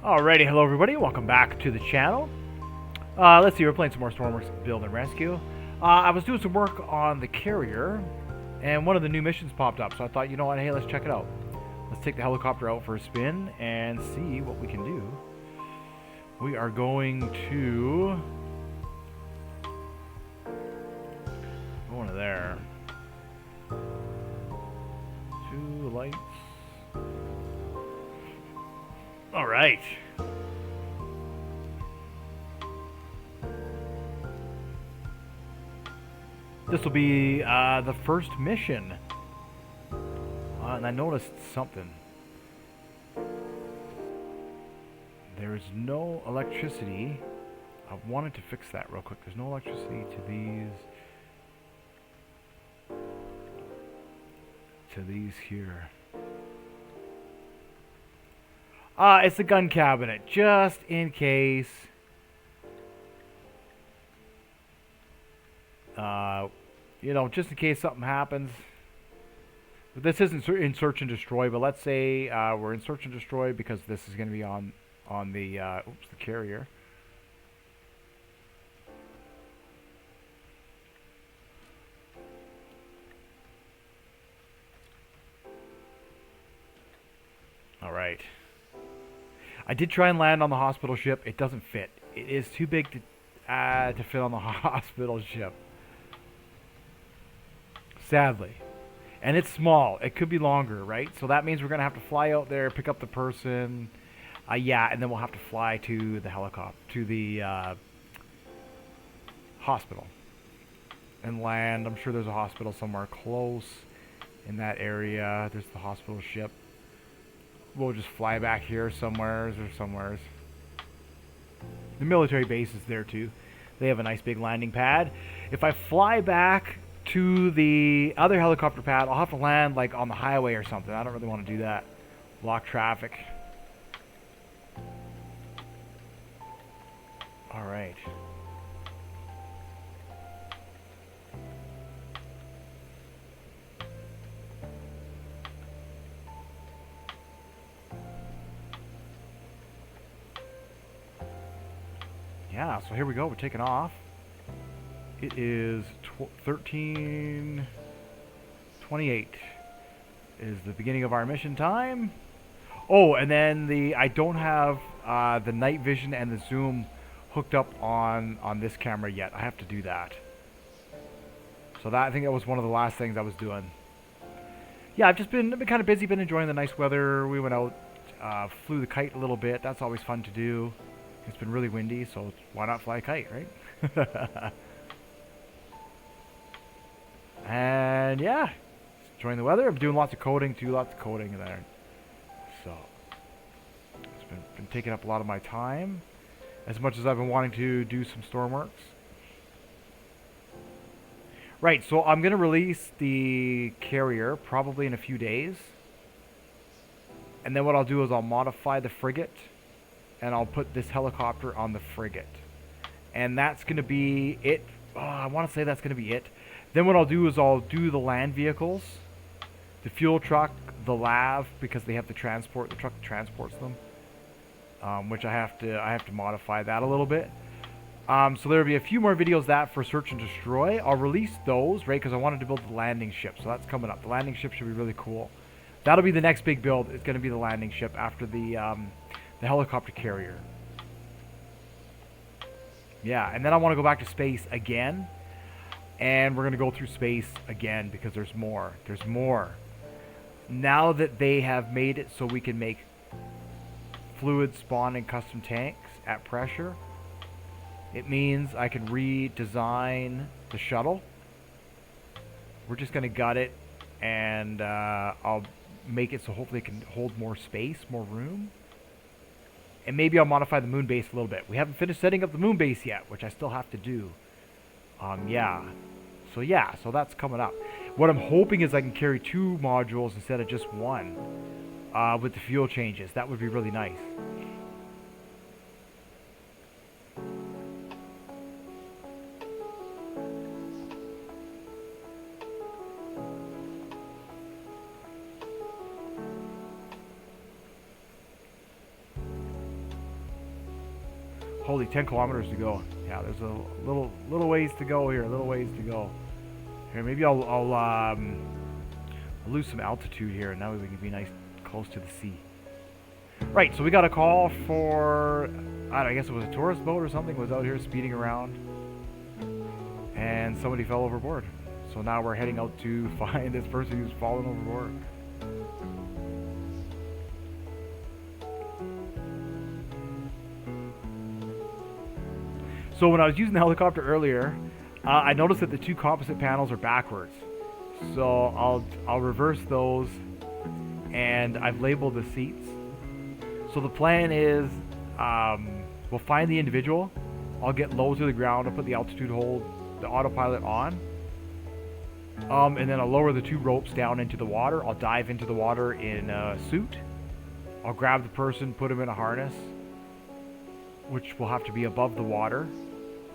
Alrighty, hello everybody, welcome back to the channel. Let's see, we're playing some more Stormworks Build and Rescue. I was doing some work on the carrier, and one of the new missions popped up, so I thought, you know what, hey, let's check it out. Let's take the helicopter out for a spin and see what we can do. We are going to... go into there. 2 lights. Alright. This will be the first mission. And I noticed something. There is no electricity. I wanted to fix that real quick. There's no electricity to these here. It's the gun cabinet, just in case. You know, just in case something happens. This isn't in search and destroy, but let's say we're in search and destroy because this is going to be on the the carrier. All right. I did try and land on the hospital ship. It doesn't fit. It is too big to fit on the hospital ship. Sadly. And it's small. It could be longer, right? So that means we're going to have to fly out there, pick up the person. Yeah, and then we'll have to fly to the helicopter, to the hospital. And land. I'm sure there's a hospital somewhere close in that area. There's the hospital ship. We'll just fly back here somewheres or somewheres. The military base is there too. They have a nice big landing pad. If I fly back to the other helicopter pad, I'll have to land like on the highway or something. I don't really want to do that. Block traffic. Alright. Yeah, so here we go. We're taking off. It is 13:28 is the beginning of our mission time. Oh, and then I don't have the night vision and the zoom hooked up on this camera yet. I have to do that. So I think that was one of the last things I was doing. Yeah, I've been kind of busy, been enjoying the nice weather. We went out, flew the kite a little bit. That's always fun to do. It's been really windy, so why not fly a kite, right? And yeah, enjoying the weather. I'm doing lots of coding too, lots of coding there. So it's been taking up a lot of my time, as much as I've been wanting to do some Stormworks. Right, so I'm gonna release the carrier probably in a few days, and then what I'll do is I'll modify the frigate, and I'll put this helicopter on the frigate, and that's gonna be it. I want to say that's gonna be it. Then what I'll do is I'll do the land vehicles, the fuel truck, the lav, because they have the transport, the truck that transports them, which I have to modify that a little bit. So there'll be a few more videos that for search and destroy. I'll release those, right, because I wanted to build the landing ship, so that's coming up. The landing ship should be really cool. That'll be the next big build. It's going to be the landing ship after the helicopter carrier. Yeah, and then I want to go back to space again. And we're going to go through space again because there's more. There's more. Now that they have made it so we can make fluid spawn and custom tanks at pressure, it means I can redesign the shuttle. We're just going to gut it, and I'll make it so hopefully it can hold more space, more room. And maybe I'll modify the moon base a little bit. We haven't finished setting up the moon base yet, which I still have to do. Yeah. So that's coming up. What I'm hoping is I can carry 2 modules instead of just 1 with the fuel changes. That would be really nice. Holy, 10 kilometers to go. Yeah, there's a little ways to go here. Little ways to go. Here, maybe I'll lose some altitude here, and that way we can be nice close to the sea. Right, so we got a call for, I don't know, I guess it was a tourist boat or something was out here speeding around, and somebody fell overboard. So now we're heading out to find this person who's fallen overboard. So when I was using the helicopter earlier, I noticed that the two composite panels are backwards. So I'll reverse those, and I've labeled the seats. So the plan is, we'll find the individual. I'll get low to the ground. I'll put the altitude hold, the autopilot on. And then I'll lower the two ropes down into the water. I'll dive into the water in a suit. I'll grab the person, put him in a harness, which will have to be above the water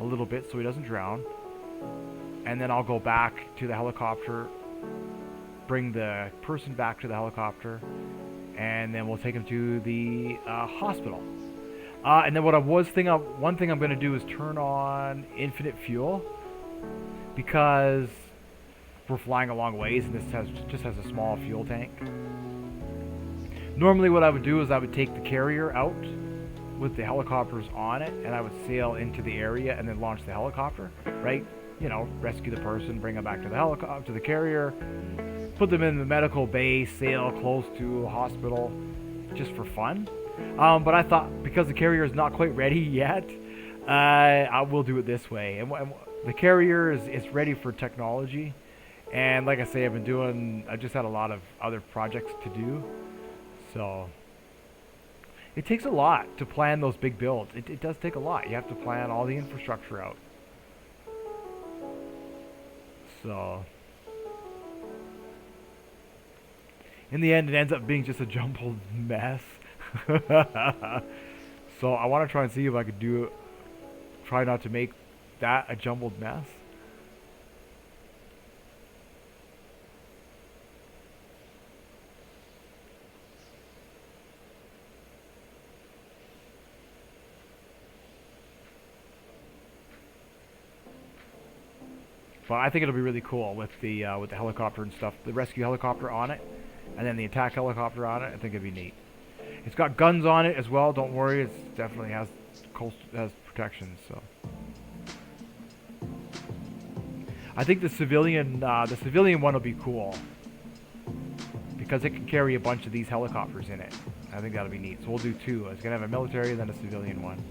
a little bit so he doesn't drown. And then I'll go back to the helicopter, bring the person back to the helicopter, and then we'll take him to the hospital. And then one thing I'm going to do is turn on infinite fuel, because we're flying a long ways and this just has a small fuel tank. Normally what I would do is I would take the carrier out with the helicopters on it, and I would sail into the area and then launch the helicopter, right? You know, rescue the person, bring them back to the helicopter, to the carrier, put them in the medical base, sail close to a hospital, just for fun. But I thought, because the carrier is not quite ready yet, I will do it this way. And the carrier is ready for technology, and like I say, I just had a lot of other projects to do, so it takes a lot to plan those big builds. It does take a lot. You have to plan all the infrastructure out. So in the end, it ends up being just a jumbled mess. So I want to try and see if I could try not to make that a jumbled mess. But I think it'll be really cool with the helicopter and stuff, the rescue helicopter on it, and then the attack helicopter on it. I think it'd be neat. It's got guns on it as well. Don't worry, it definitely has protection. So I think the civilian one will be cool because it can carry a bunch of these helicopters in it. I think that'll be neat. So we'll do two. It's gonna have a military and then a civilian one.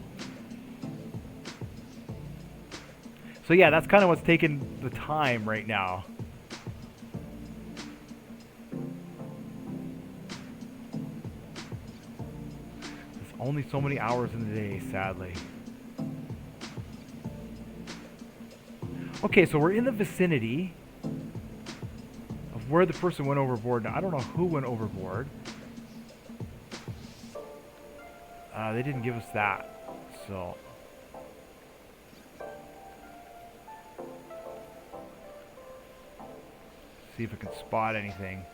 So yeah, that's kind of what's taking the time right now. There's only so many hours in the day, sadly. Okay, so we're in the vicinity of where the person went overboard. Now, I don't know who went overboard. They didn't give us that, so... see if I can spot anything.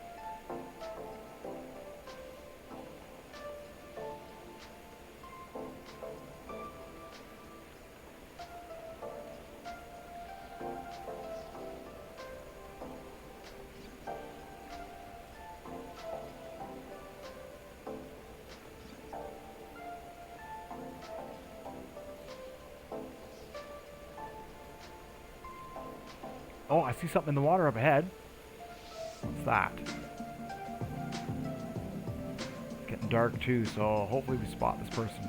Oh, I see something in the water up ahead. What's that? It's getting dark too, so hopefully we spot this person.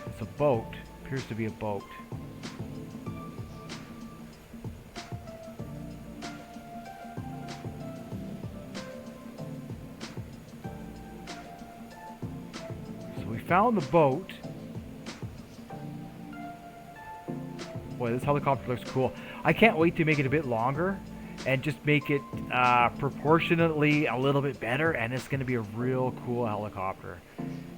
It's a boat. Appears to be a boat. So we found the boat. Boy, this helicopter looks cool. I can't wait to make it a bit longer and just make it proportionately a little bit better, and it's going to be a real cool helicopter.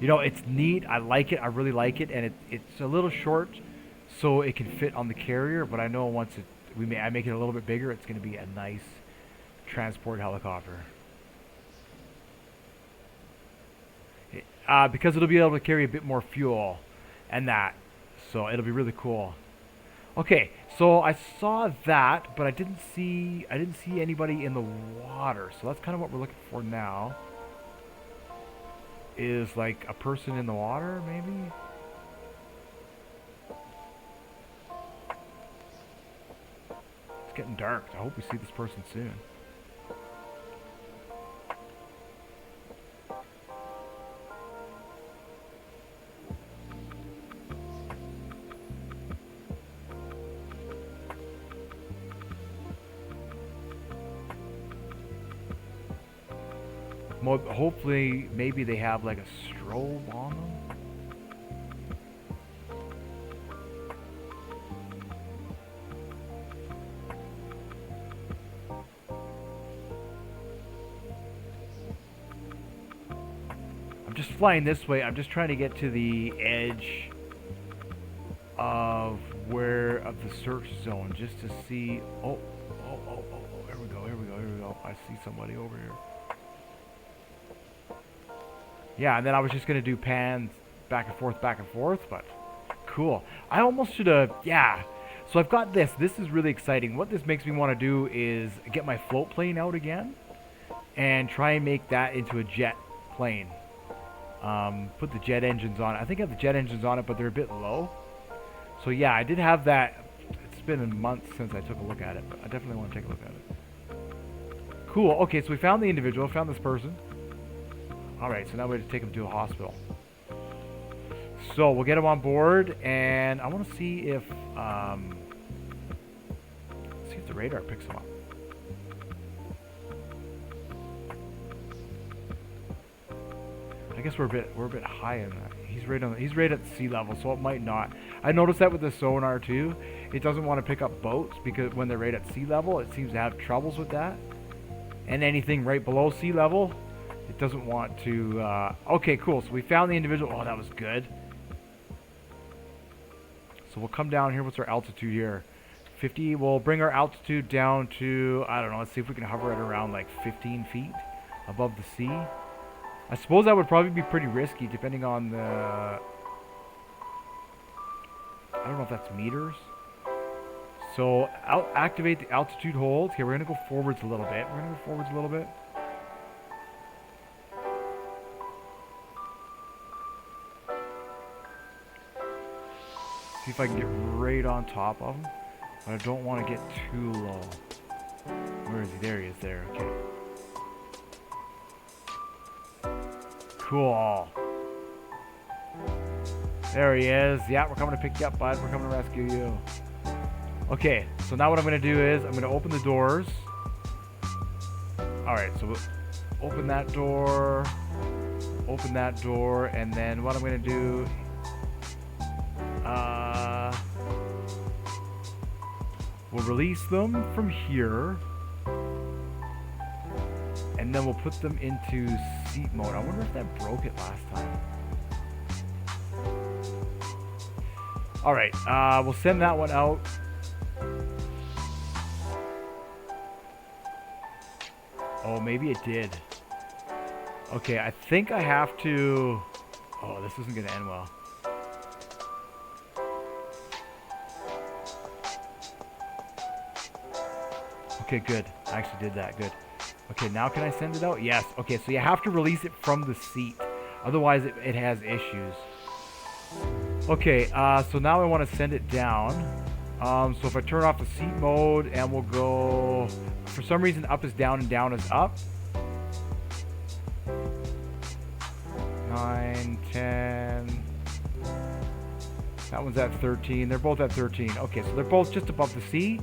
You know, it's neat. I like it. I really like it, and it's a little short, so it can fit on the carrier. But I know once I make it a little bit bigger, it's going to be a nice transport helicopter. Because it'll be able to carry a bit more fuel and that. So it'll be really cool. Okay, so I saw that, but I didn't see anybody in the water. So that's kind of what we're looking for now. Is like a person in the water, maybe? It's getting dark. I hope we see this person soon. Hopefully, maybe they have like a strobe on them. I'm just flying this way. I'm just trying to get to the edge of the search zone just to see. Oh, here we go. I see somebody over here. Yeah, and then I was just going to do pans back and forth, but cool. I almost should have, yeah. So I've got this. This is really exciting. What this makes me want to do is get my float plane out again and try and make that into a jet plane. Put the jet engines on it. I think I have the jet engines on it, but they're a bit low. So yeah, I did have that. It's been a month since I took a look at it, but I definitely want to take a look at it. Cool. Okay, so we found the individual, found this person. Alright, so now we have to take him to a hospital. So we'll get him on board, and I want to see if the radar picks him up. I guess we're a bit high in that. He's right at sea level, so it might not. I noticed that with the sonar too. It doesn't want to pick up boats because when they're right at sea level, it seems to have troubles with that. And anything right below sea level, it doesn't want to. Okay, cool. So we found the individual. Oh, that was good. So we'll come down here. What's our altitude here? 50. We'll bring our altitude down to, I don't know. Let's see if we can hover it around like 15 feet above the sea. I suppose that would probably be pretty risky depending on the. I don't know if that's meters. So activate the altitude hold. Okay, we're gonna go forwards a little bit. See if I can get right on top of him. But I don't want to get too low. Where is he? There he is there. Okay. Cool. There he is. Yeah, we're coming to pick you up, bud. We're coming to rescue you. Okay, so now what I'm going to do is I'm going to open the doors. Alright, so we'll open that door, and then what I'm going to do, we'll release them from here, and then we'll put them into seat mode. I wonder if that broke it last time. Alright, we'll send that one out. Oh, maybe it did. Okay, I think I have to. Oh, this isn't going to end well. Okay, good. I actually did that. Good. Okay, now can I send it out? Yes. Okay, so you have to release it from the seat. Otherwise, it has issues. Okay, so now I want to send it down. So if I turn off the seat mode and we'll go, for some reason up is down and down is up. 9, 10. That one's at 13. They're both at 13. Okay, so they're both just above the sea.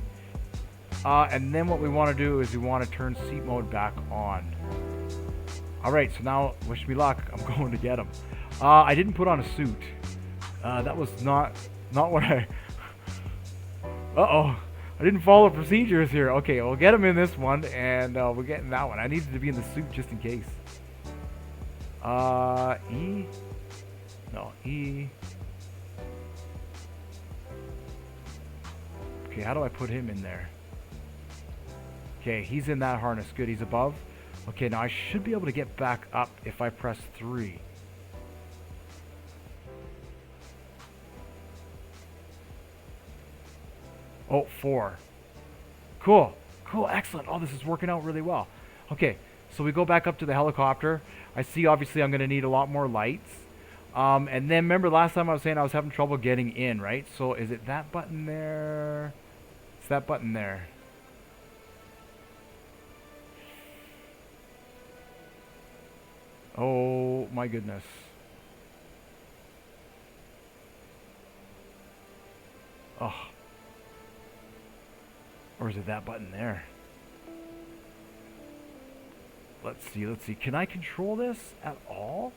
And then what we want to do is we want to turn seat mode back on. Alright, so now, wish me luck. I'm going to get them. I didn't put on a suit. That was not what I... Uh-oh. I didn't follow procedures here. Okay, we'll get him in this one, and we're getting that one. I needed to be in the suit just in case. E? No, E. Okay, how do I put him in there? Okay, he's in that harness. Good, he's above. Okay, now I should be able to get back up if I press 3. Oh, 4. Cool. Cool, excellent. Oh, this is working out really well. Okay, so we go back up to the helicopter. I see, obviously, I'm going to need a lot more lights. And then remember last time I was saying I was having trouble getting in, right? So is it that button there? It's that button there. Oh my goodness. Oh. Or is it that button there? Let's see, let's see. Can I control this at all?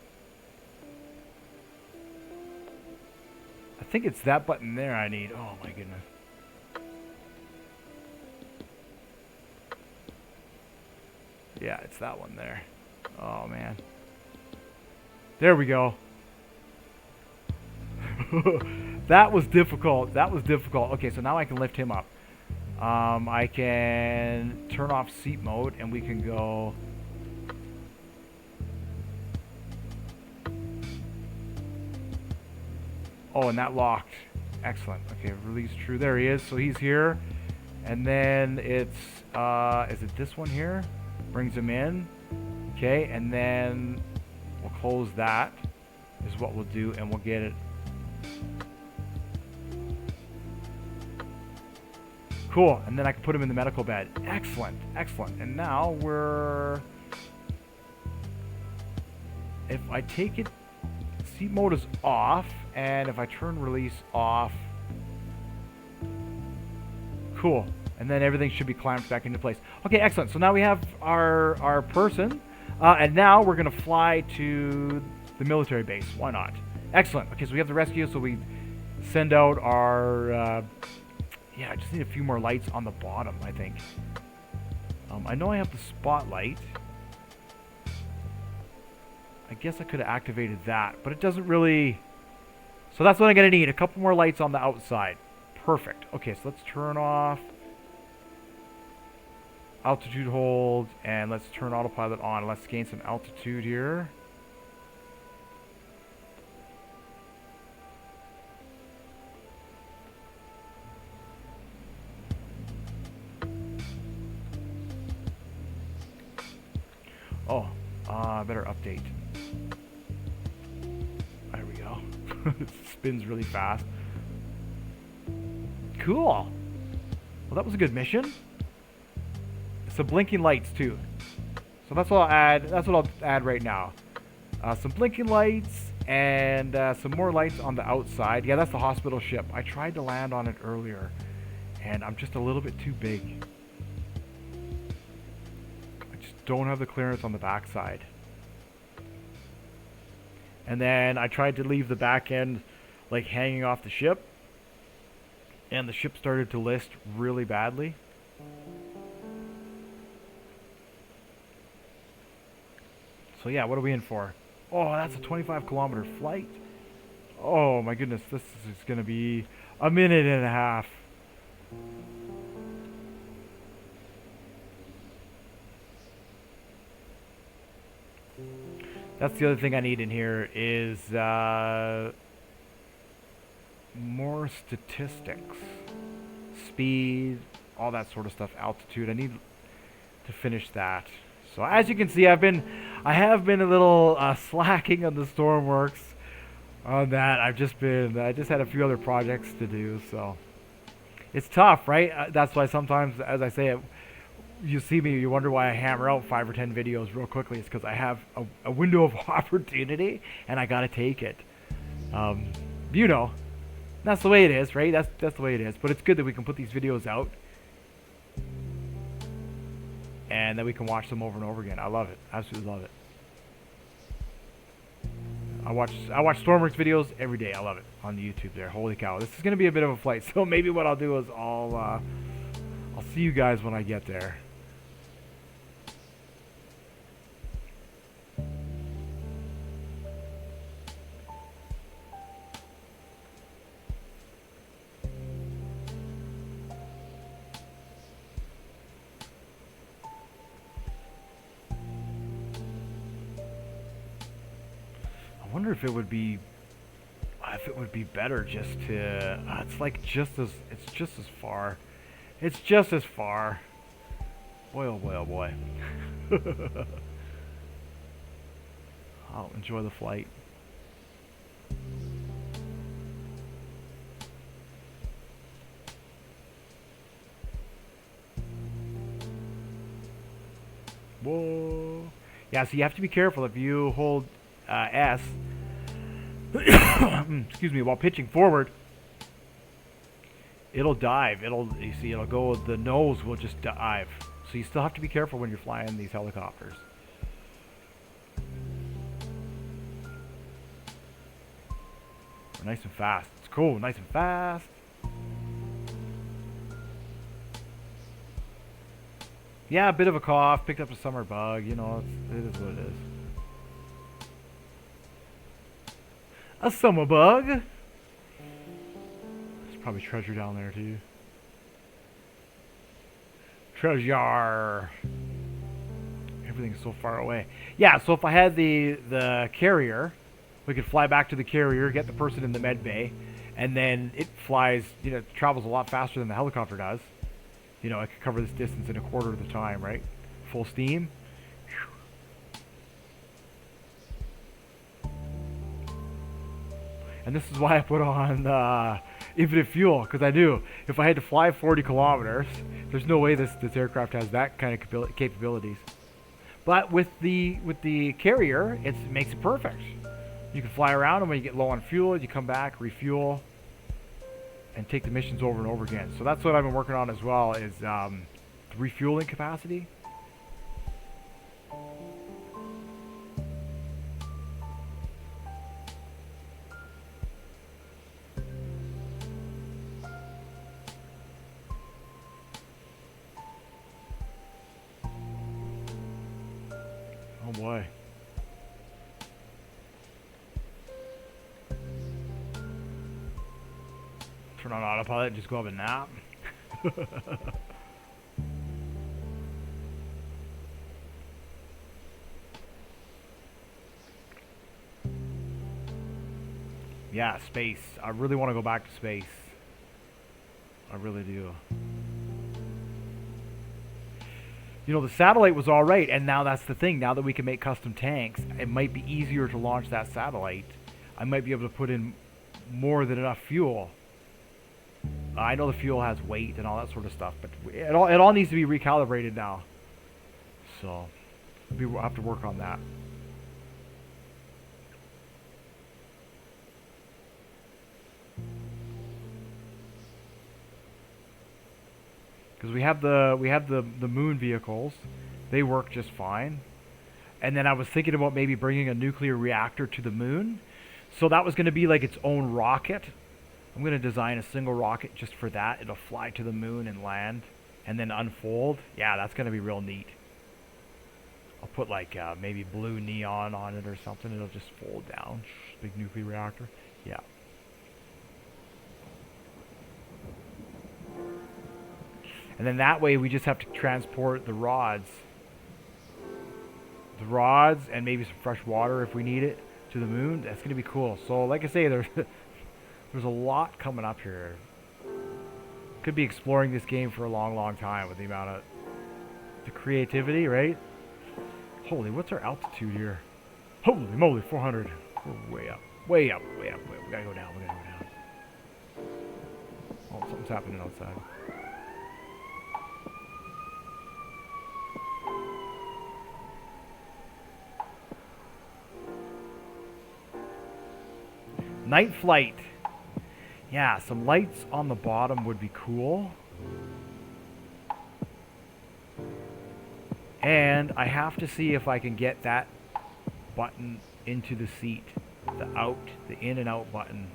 I think it's that button there I need. Oh my goodness. Yeah, it's that one there. Oh man. There we go. That was difficult. That was difficult. Okay, so now I can lift him up. I can turn off seat mode and we can go. Oh, and that locked. Excellent. Okay, release true. There he is. So he's here. And then it's, is it this one here? Brings him in. Okay, and then we'll close that is what we'll do, and we'll get it. Cool, and then I can put him in the medical bed. Excellent, excellent. And now we're, if I take it, seat mode is off, and if I turn release off, cool. And then everything should be clamped back into place. Okay, excellent. So now we have our person, and now we're gonna fly to the military base. Why not? Excellent. Okay, so we have the rescue, so we send out our, yeah, I just need a few more lights on the bottom, I think. I know I have the spotlight. I guess I could have activated that, but it doesn't really. So that's what I'm going to need. A couple more lights on the outside. Perfect. Okay, so let's turn off altitude hold, and let's turn autopilot on. Let's gain some altitude here. Oh, better update. There we go. It spins really fast. Cool. Well, that was a good mission. Some blinking lights too. So that's what I'll add. That's what I'll add right now. Some blinking lights and some more lights on the outside. Yeah, that's the hospital ship. I tried to land on it earlier, and I'm just a little bit too big. Don't have the clearance on the backside. And then I tried to leave the back end like hanging off the ship, and the ship started to list really badly. So yeah, what are we in for? Oh, that's a 25-kilometer flight. Oh my goodness, this is gonna be a minute and a half. That's the other thing I need in here is more statistics, speed, all that sort of stuff, altitude. I need to finish that. So as you can see, I have been a little slacking on the Stormworks on that. I just had a few other projects to do, so it's tough, right? That's why sometimes, as I say it, you see me, you wonder why I hammer out 5 or 10 videos real quickly. It's because I have a window of opportunity, and I gotta take it. You know, that's the way it is, right? That's the way it is. But it's good that we can put these videos out, and then we can watch them over and over again. I love it, absolutely love it. I watch Stormworks videos every day. I love it on YouTube. There, holy cow! This is gonna be a bit of a flight, so maybe what I'll do is I'll see you guys when I get there. wonder if it would be better just to. It's like it's just as far. It's just as far. Boy, oh boy, oh boy. I'll enjoy the flight. Whoa. Yeah, so you have to be careful if you hold S, excuse me, while pitching forward, it'll dive. You see, it'll go, the nose will just dive. So you still have to be careful when you're flying these helicopters. We're nice and fast. It's cool, nice and fast. Yeah, a bit of a cough. Picked up a summer bug. You know, it is what it is. A summer bug. There's probably treasure down there too. Treasure. Everything's so far away. Yeah, so if I had the carrier, we could fly back to the carrier, get the person in the med bay, and then it flies. You know, it travels a lot faster than the helicopter does. You know, I could cover this distance in a quarter of the time, right? Full steam. And this is why I put on infinite fuel, because I knew if I had to fly 40 kilometers, there's no way this aircraft has that kind of capabilities. But with the carrier, it makes it perfect. You can fly around, and when you get low on fuel, you come back, refuel, and take the missions over and over again. So that's what I've been working on as well, is refueling capacity. Oh boy. Turn on autopilot and just go have a nap. Yeah, space. I really want to go back to space. I really do. You know, the satellite was alright, and now that's the thing. Now that we can make custom tanks, it might be easier to launch that satellite. I might be able to put in more than enough fuel. I know the fuel has weight and all that sort of stuff, but it all needs to be recalibrated now. So we'll have to work on that. Because we have the moon vehicles, they work just fine. And then I was thinking about maybe bringing a nuclear reactor to the moon. So that was going to be like its own rocket. I'm going to design a single rocket just for that. It'll fly to the moon and land and then unfold. Yeah, that's going to be real neat. I'll put like maybe blue neon on it or something. It'll just fold down. Big nuclear reactor. Yeah. And then that way we just have to transport the rods. The rods and maybe some fresh water if we need it to the moon. That's going to be cool. So like I say, there's a lot coming up here. Could be exploring this game for a long, long time with the amount of the creativity, right? Holy, what's our altitude here? Holy moly, 400. We're way up. Way up, way up, way up. We gotta go down, we gotta go down. Oh, something's happening outside. Night flight. Yeah, some lights on the bottom would be cool. And I have to see if I can get that button into the seat. The in and out button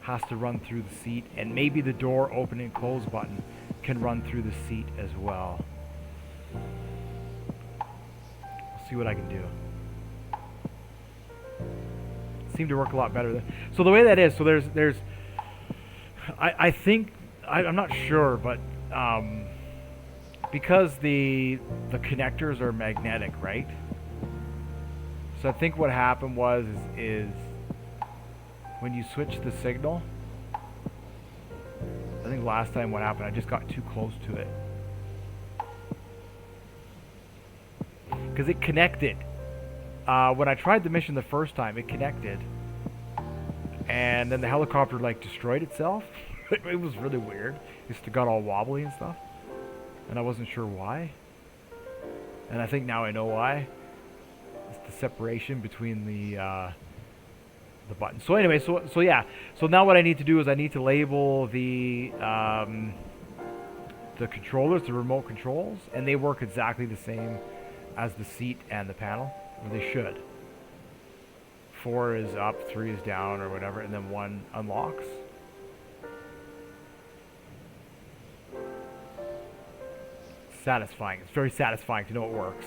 has to run through the seat, and maybe the door open and close button can run through the seat as well. I'll see what I can do. Seem to work a lot better than, so the way that is, so there's I think I'm not sure, but because the connectors are magnetic, right? So I think what happened was is when you switch the signal. I think last time what happened, I just got too close to it. Because it connected. When I tried the mission the first time, it connected. And then the helicopter like destroyed itself. It was really weird. It just got all wobbly and stuff. And I wasn't sure why. And I think now I know why. It's the separation between the buttons. So anyway, so yeah. So now what I need to do is I need to label the controllers, the remote controls, and they work exactly the same as the seat and the panel, or they should. 4 is up, 3 is down, or whatever, and then 1 unlocks. Satisfying. It's very satisfying to know it works.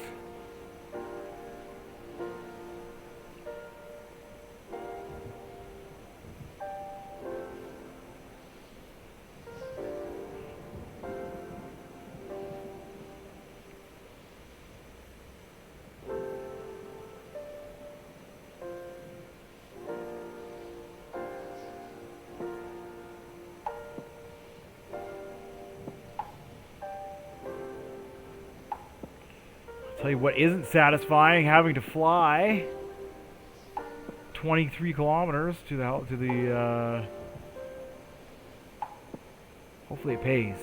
Tell you what isn't satisfying, having to fly 23 kilometers to the hopefully it pays.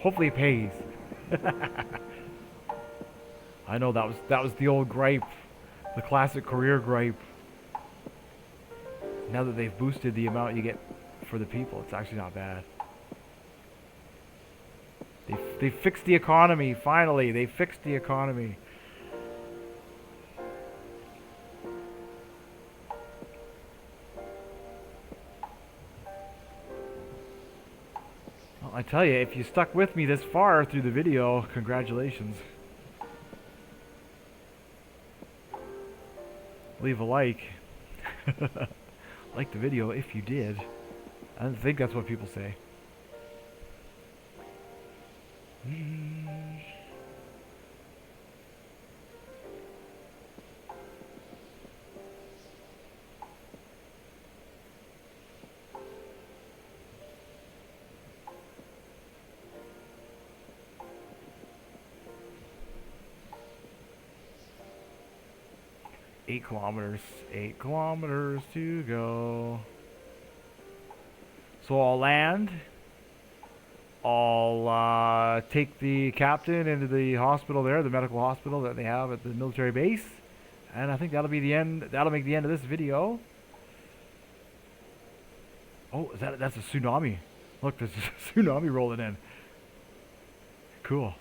Hopefully it pays. I know that was the old gripe, the classic career gripe. Now that they've boosted the amount you get for the people, it's actually not bad. They fixed the economy, finally. They fixed the economy. Well, I tell you, if you stuck with me this far through the video, congratulations. Leave a like. Like the video if you did. I think that's what people say. 8 kilometers. 8 kilometers to go. So I'll land. I'll take the captain into the hospital there, the medical hospital that they have at the military base. And I think that'll be the end. That'll make the end of this video. Oh, that's a tsunami. Look, there's a tsunami rolling in. Cool.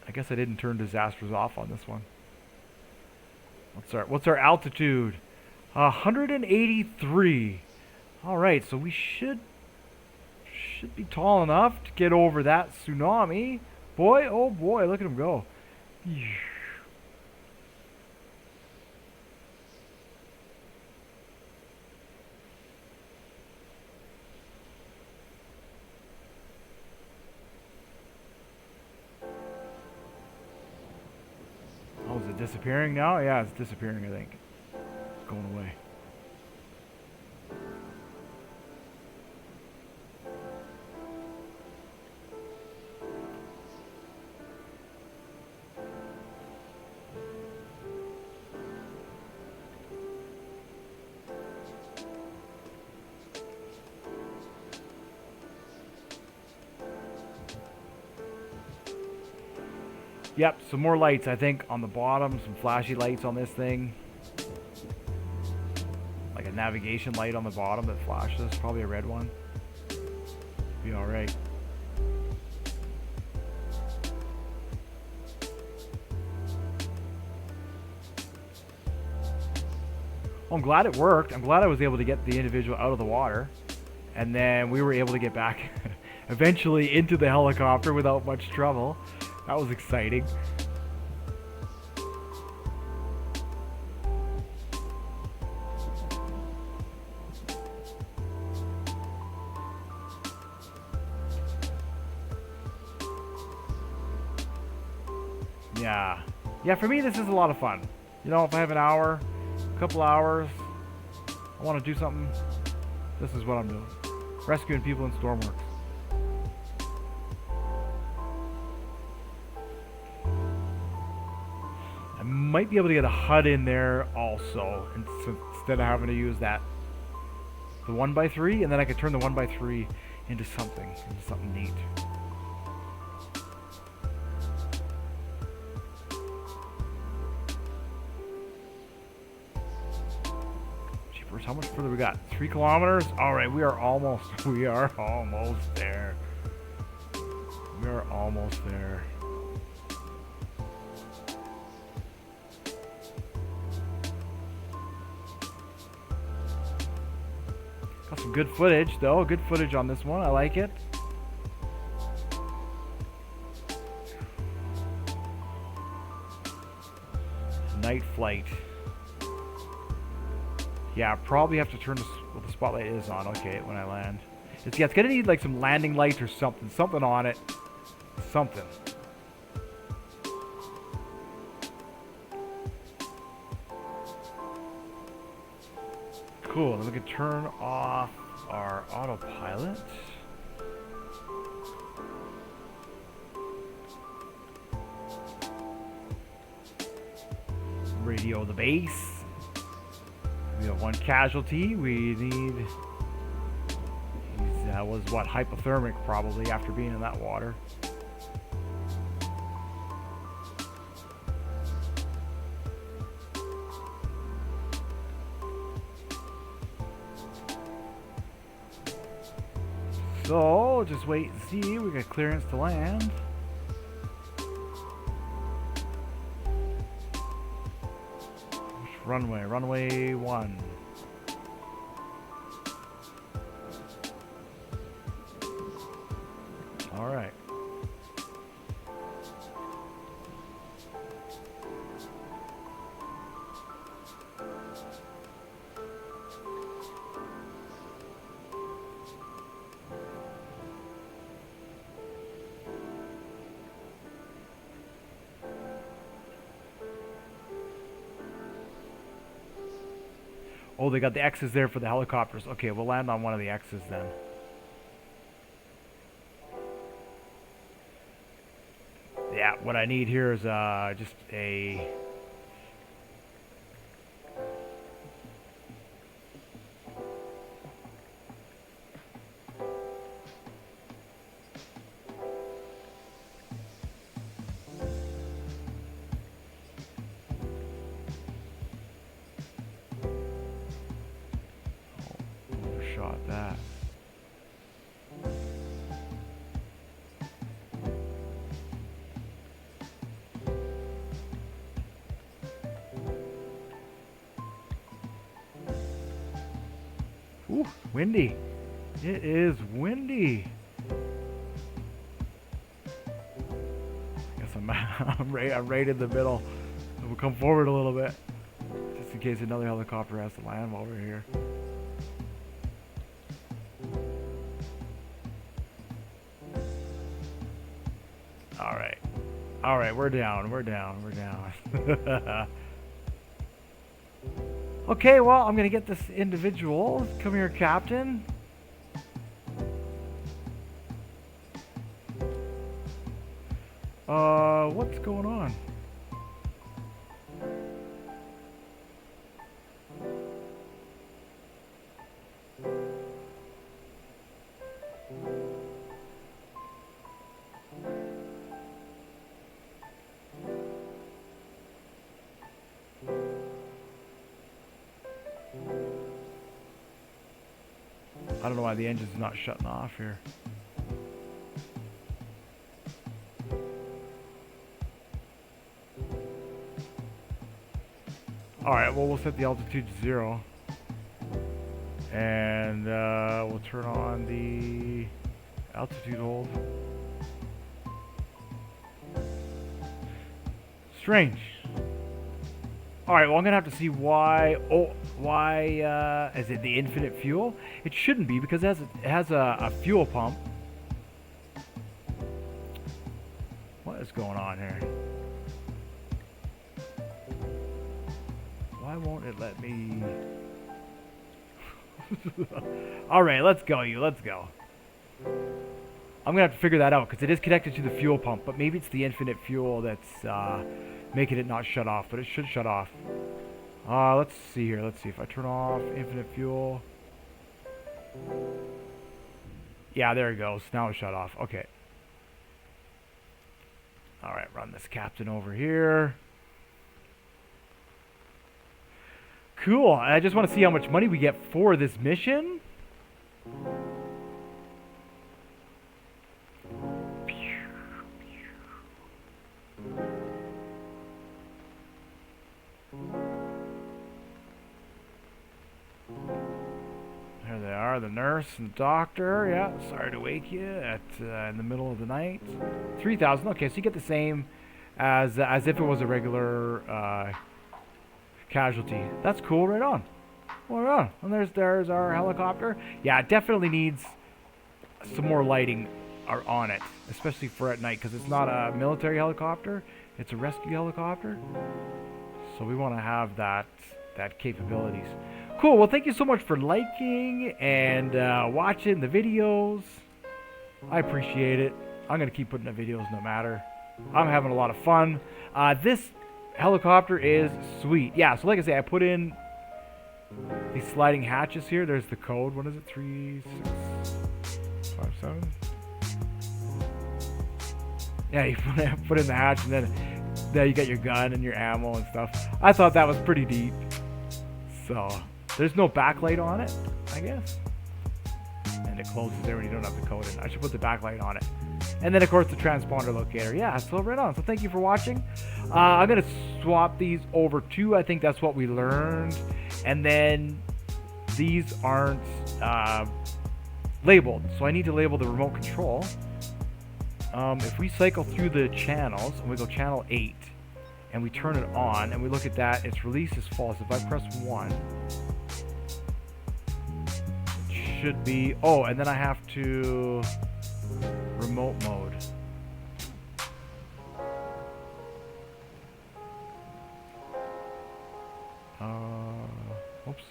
I guess I didn't turn disasters off on this one. What's our altitude? 183. All right, so we should be tall enough to get over that tsunami. Boy, oh boy, look at him go. Oh, is it disappearing now? Yeah, it's disappearing, I think. It's going away. Yep, some more lights, I think, on the bottom. Some flashy lights on this thing. Like a navigation light on the bottom that flashes. Probably a red one. Be alright. Well, I'm glad it worked. I'm glad I was able to get the individual out of the water. And then we were able to get back eventually into the helicopter without much trouble. That was exciting. Yeah, for me this is a lot of fun. You know, if I have an hour, a couple hours, I want to do something. This is what I'm doing. Rescuing people in Stormworks. I might be able to get a HUD in there also, instead of having to use that. The 1x3, and then I could turn the 1x3 into something neat. Jeepers, how much further we got? 3 kilometers? Alright, we are almost there. We are almost there. Got some good footage, though. Good footage on this one. I like it. Night flight. Yeah, probably have to turn the spotlight is on. Okay, when I land. It's gonna need like some landing lights or something. Something on it. Something. Cool, then we can turn off our autopilot. Radio the base. We have 1 casualty. We need... That was what? Hypothermic probably after being in that water. So, just wait and see. We got clearance to land. Which runway? Runway 1. Alright. Oh, they got the X's there for the helicopters. Okay, we'll land on one of the X's then. Yeah, what I need here is just a... Shot that. Ooh, windy. It is windy. I guess I'm right in the middle. We'll come forward a little bit, just in case another helicopter has to land while we're here. All right, we're down. Okay, well, I'm gonna get this individual. Come here, Captain. What's going on? I don't know why the engine's not shutting off here. Alright, well, we'll set the altitude to 0. And we'll turn on the altitude hold. Strange. Alright, well, I'm going to have to see why... is it the infinite fuel? It shouldn't be, because it has a fuel pump. What is going on here? Why won't it let me Alright, let's go, you. Let's go. I'm going to have to figure that out, because it is connected to the fuel pump, but maybe it's the infinite fuel that's making it not shut off, but it should shut off. Let's see here. Let's see if I turn off infinite fuel. Yeah, there it goes. Now it's shut off. Okay. Alright, run this captain over here. Cool. I just want to see how much money we get for this mission. There they are, the nurse and the doctor. Yeah, sorry to wake you at in the middle of the night. 3,000. Okay, so you get the same as if it was a regular casualty. That's cool. Right on. Well, right on. And there's our helicopter. Yeah, it definitely needs some more lighting on it, especially for at night, because it's not a military helicopter. It's a rescue helicopter. So we want to have that capabilities. Cool. Well, thank you so much for liking and watching the videos. I appreciate it. I'm going to keep putting the videos no matter. I'm having a lot of fun. This helicopter is sweet. Yeah, so like I say, I put in these sliding hatches here. There's the code. What is it? 3657? Yeah, you put in the hatch, and then you get your gun and your ammo and stuff. I thought that was pretty neat. So there's no backlight on it, I guess. And it closes there when you don't have the code in. I should put the backlight on it. And then, of course, the transponder locator. Yeah, so right on. So thank you for watching. I'm going to swap these over to, I think that's what we learned. And then these aren't labeled. So I need to label the remote control. If we cycle through the channels, and we go channel 8, and we turn it on, and we look at that, its release is false. If I press 1, it should be... Oh, and then I have to... remote mode. Oops.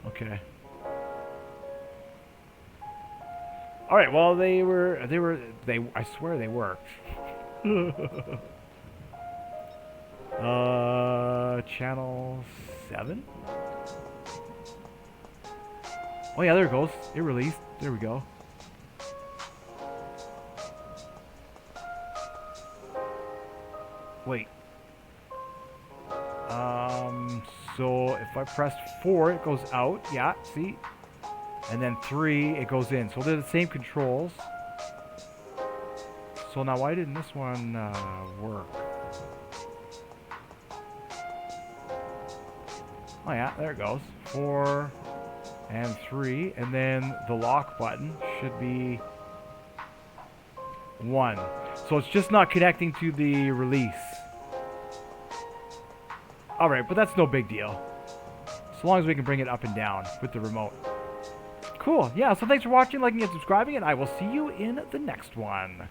Okay. All right. Well, they I swear they worked. Channel 7. Oh yeah, there it goes. It released. There we go. Wait. So if I press 4, it goes out. Yeah, see? And then 3, it goes in. So they're the same controls. So now why didn't this one work? Oh yeah, there it goes. 4 and 3, and then the lock button should be 1. So it's just not connecting to the release. Alright, but that's no big deal. So long as we can bring it up and down with the remote. Cool. Yeah, so thanks for watching, liking, and subscribing, and I will see you in the next one.